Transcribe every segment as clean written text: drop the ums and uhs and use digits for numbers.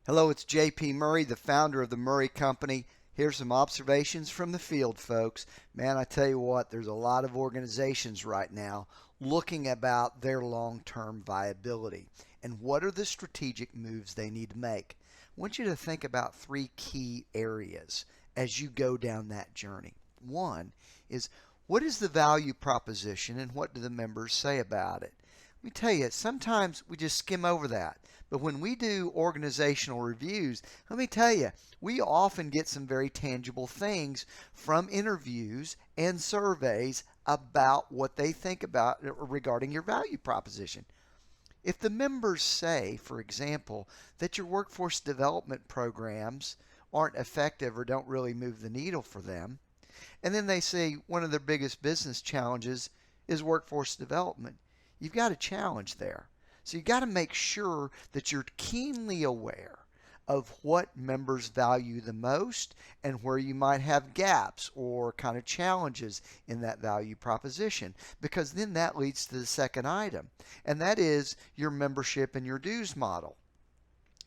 Hello, it's JP Murray, the founder of the Murray Company. Here's some observations from the field, folks. Man, I tell you what, there's a lot of organizations right now looking about their long-term viability and what are the strategic moves they need to make. I want you to think about three key areas as you go down that journey. One is, what is the value proposition and what do the members say about it? Let me tell you, sometimes we just skim over that. But when we do organizational reviews, let me tell you, we often get some very tangible things from interviews and surveys about what they think about regarding your value proposition. If the members say, for example, that your workforce development programs aren't effective or don't really move the needle for them, and then they say one of their biggest business challenges is workforce development, you've got a challenge there. So you've got to make sure that you're keenly aware of what members value the most and where you might have gaps or kind of challenges in that value proposition, because then that leads to the second item, and that is your membership and your dues model.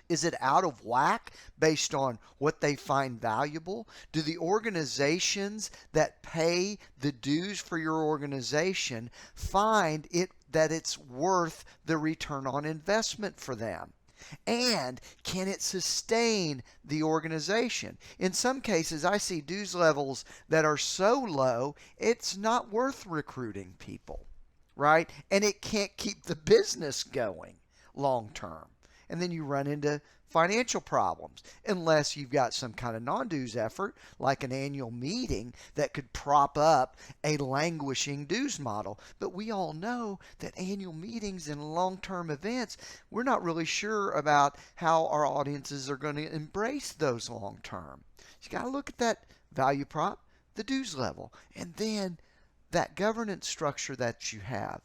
Is it out of whack based on what they find valuable? Do the organizations that pay the dues for your organization find that it's worth the return on investment for them? And can it sustain the organization? In some cases, I see dues levels that are so low, it's not worth recruiting people, right? And it can't keep the business going long term. And then you run into financial problems unless you've got some kind of non-dues effort like an annual meeting that could prop up a languishing dues model. But we all know that annual meetings and long-term events, we're not really sure about how our audiences are going to embrace those long-term. So you got to look at that value prop, the dues level, and then that governance structure that you have.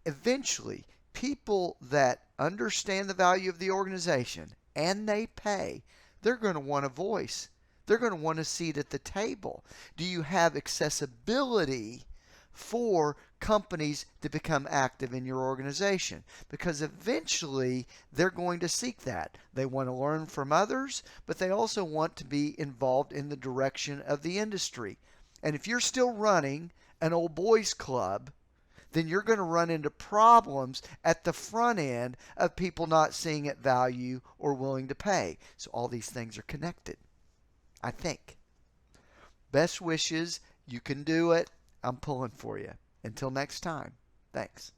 Eventually, people that understand the value of the organization and they pay, they're going to want a voice. They're going to want a seat at the table. Do you have accessibility for companies to become active in your organization? Because eventually they're going to seek that. They want to learn from others, but they also want to be involved in the direction of the industry. And if you're still running an old boys club, then you're going to run into problems at the front end of people not seeing it value or willing to pay. So all these things are connected, I think. Best wishes. You can do it. I'm pulling for you. Until next time, thanks.